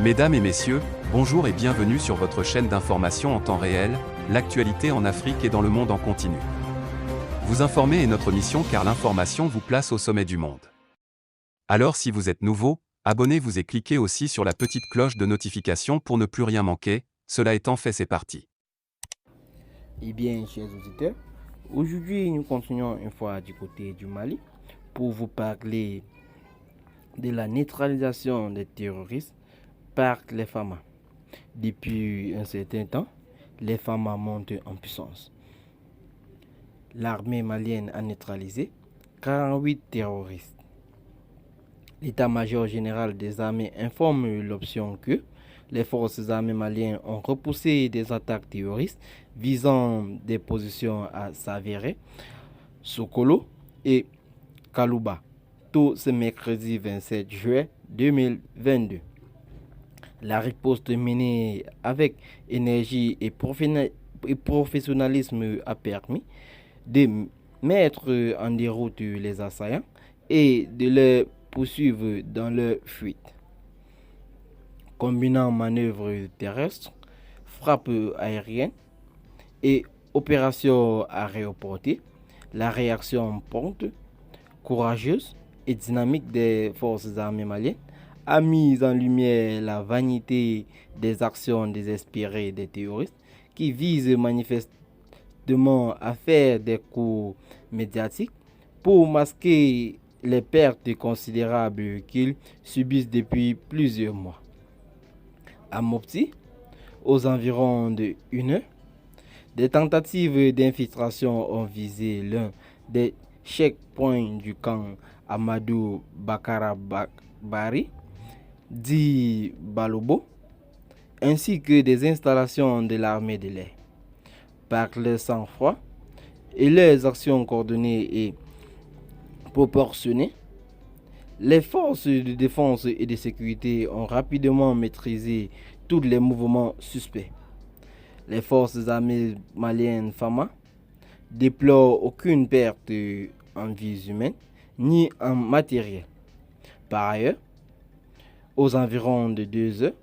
Mesdames et messieurs, bonjour et bienvenue sur votre chaîne d'information en temps réel, l'actualité en Afrique et dans le monde en continu. Vous informer est notre mission car l'information vous place au sommet du monde. Alors si vous êtes nouveau, abonnez-vous et cliquez aussi sur la petite cloche de notification pour ne plus rien manquer, cela étant fait c'est parti. Eh bien, chers auditeurs, aujourd'hui nous continuons une fois du côté du Mali pour vous parler de la neutralisation des terroristes par les FAMA. Depuis un certain temps, les FAMA montent en puissance. L'armée malienne a neutralisé 48 terroristes. L'état-major général des armées informe l'option que les forces armées maliennes ont repoussé des attaques terroristes visant des positions à Savéré, Sokolo et Kalouba, tout ce mercredi 27 juillet 2022. La riposte menée avec énergie et professionnalisme a permis de mettre en déroute les assaillants et de les poursuivre dans leur fuite. Combinant manœuvres terrestres, frappes aériennes et opérations aéroportées, la réaction prompte, courageuse et dynamique des forces armées maliennes a mis en lumière la vanité des actions désespérées des terroristes qui visent manifestement à faire des coups médiatiques pour masquer les pertes considérables qu'ils subissent depuis plusieurs mois. À Mopti, aux environs de 1 heure, des tentatives d'infiltration ont visé l'un des checkpoints du camp Amadou Bakara Bari, dit Balobo, ainsi que des installations de l'armée de l'air. Par leur sang-froid et leurs actions coordonnées et proportionnées, les forces de défense et de sécurité ont rapidement maîtrisé tous les mouvements suspects. Les forces armées maliennes FAMA déplorent aucune perte en vies humaines ni en matériel. Par ailleurs, aux environs de 2 heures,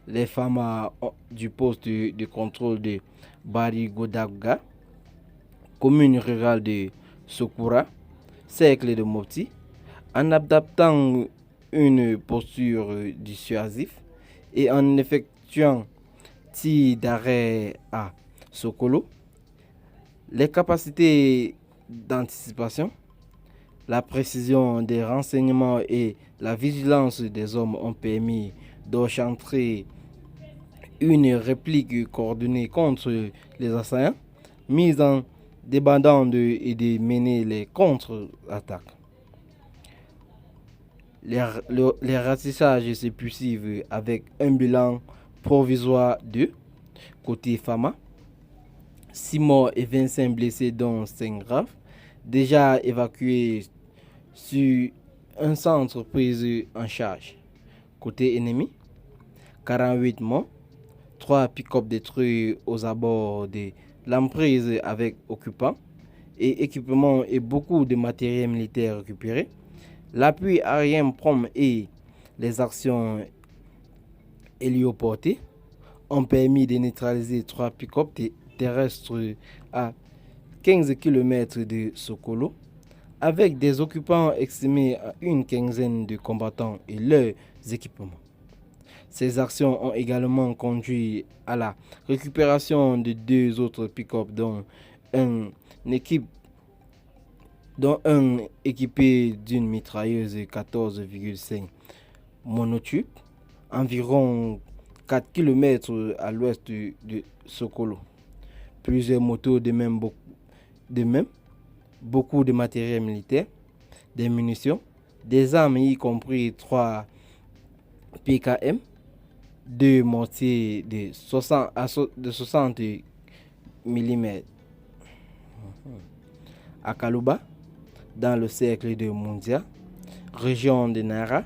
les FAMA du poste de contrôle de Barigodaga, commune rurale de Sokoura, cercle de Mopti, en adaptant une posture dissuasive et en effectuant tir d'arrêt à Sokolo, les capacités d'anticipation, la précision des renseignements et la vigilance des hommes ont permis d'enchantrer une réplique coordonnée contre les assaillants, mise en débandade et de mener les contre-attaques. Les ratissages se poursuivent avec un bilan provisoire de côté FAMA, 6 morts et 25 blessés dont 5 graves, déjà évacués sur un centre pris en charge. Côté ennemi, 48 morts, 3 pick-up détruits aux abords de l'emprise avec occupants et équipements et beaucoup de matériel militaire récupéré. L'appui aérien prompt et les actions hélioportées ont permis de neutraliser 3 pick-up terrestres à 15 km de Sokolo, avec des occupants estimés à une quinzaine de combattants et leurs équipements. Ces actions ont également conduit à la récupération de 2 autres pick-up dont un équipé d'une mitrailleuse 14,5 monotube, environ 4 km à l'ouest de Sokolo. Plusieurs motos de même, beaucoup de matériel militaire, des munitions, des armes y compris 3 PKM, 2 mortiers de 60 mm. À Kalouba, dans le cercle de Mundia, région de Nara,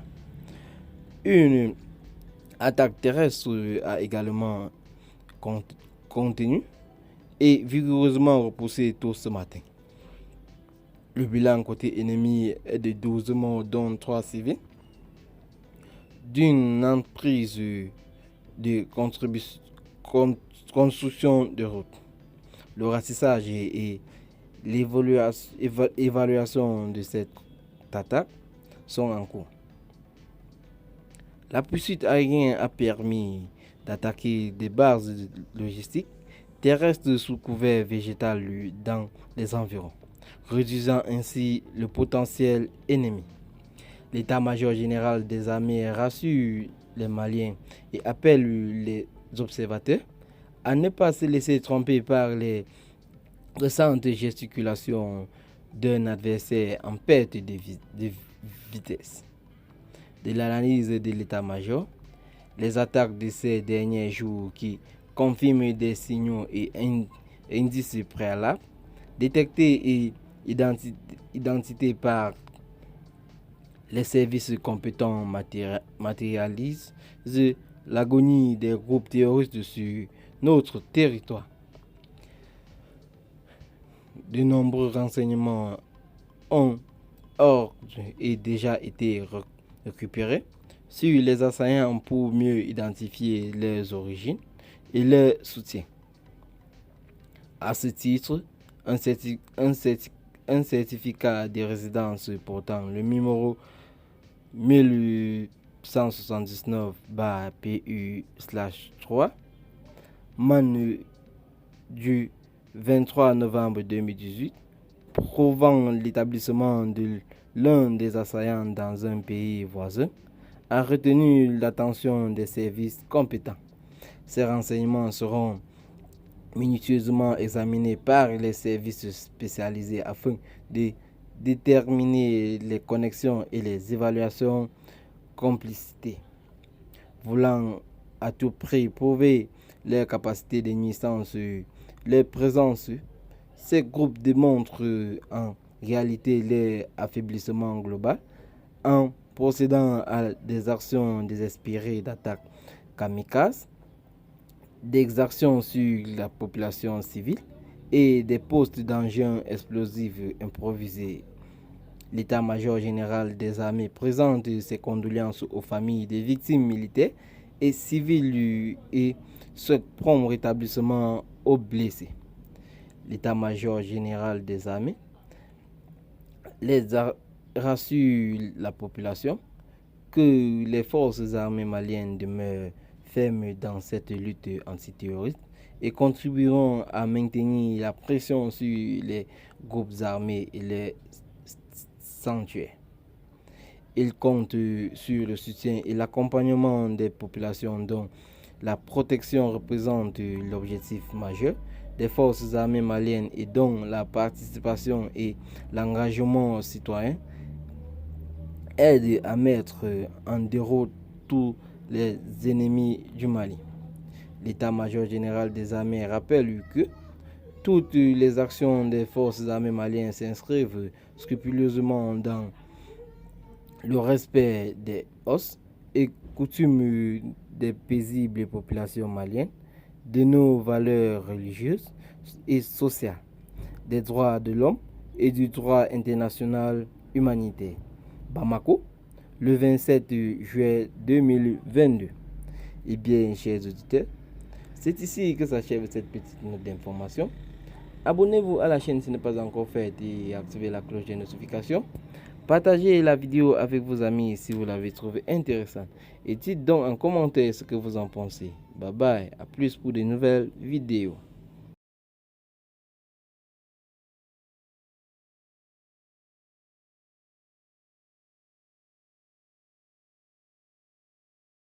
une attaque terrestre a également contenu et vigoureusement repoussé tôt ce matin. Le bilan côté ennemi est de 12 morts dont 3 civils, d'une entreprise de construction de routes. Le ratissage et l'évaluation de cette attaque sont en cours. La poursuite aérienne a permis d'attaquer des bases logistiques terrestres sous couvert végétal dans les environs, réduisant ainsi le potentiel ennemi. L'état-major général des armées rassure les Maliens et appelle les observateurs à ne pas se laisser tromper par les récentes gesticulations d'un adversaire en perte de vitesse. De l'analyse de l'état-major, les attaques de ces derniers jours qui confirment des signaux et indices préalables détectés et identifiés par les services compétents matérialisent l'agonie des groupes terroristes sur notre territoire. De nombreux renseignements ont déjà été récupérés sur les assaillants pour mieux identifier leurs origines et leur soutien. À ce titre, un certificat de résidence portant le numéro 1879-PU/3 MAN du 23 novembre 2018 prouvant l'établissement de l'un des assaillants dans un pays voisin a retenu l'attention des services compétents. Ces renseignements seront minutieusement examinés par les services spécialisés afin de déterminer les connexions et les évaluations complicité. Voulant à tout prix prouver leur capacité de nuisance, leur présence, ces groupes démontrent en réalité leur affaiblissement global en procédant à des actions désespérées d'attaques kamikazes, d'exactions sur la population civile et des postes d'engins explosifs improvisés. L'état-major général des armées présente ses condoléances aux familles des victimes militaires et civiles et souhaite prompt rétablissement aux blessés. L'état-major général des armées rassure la population que les forces armées maliennes demeurent fermes dans cette lutte antiterroriste et contribueront à maintenir la pression sur les groupes armés et les sanctuaires. Ils comptent sur le soutien et l'accompagnement des populations dont la protection représente l'objectif majeur des forces armées maliennes et dont la participation et l'engagement citoyen aident à mettre en déroute tous les ennemis du Mali. L'état-major général des armées rappelle que toutes les actions des forces armées maliennes s'inscrivent scrupuleusement dans le respect des os et coutumes des paisibles populations maliennes, de nos valeurs religieuses et sociales, des droits de l'homme et du droit international humanitaire. Bamako, le 27 juillet 2022. Eh bien, chers auditeurs, c'est ici que s'achève cette petite note d'information. Abonnez-vous à la chaîne si ce n'est pas encore fait et activez la cloche de notification. Partagez la vidéo avec vos amis si vous l'avez trouvée intéressante. Et dites donc en commentaire ce que vous en pensez. Bye bye, à plus pour de nouvelles vidéos.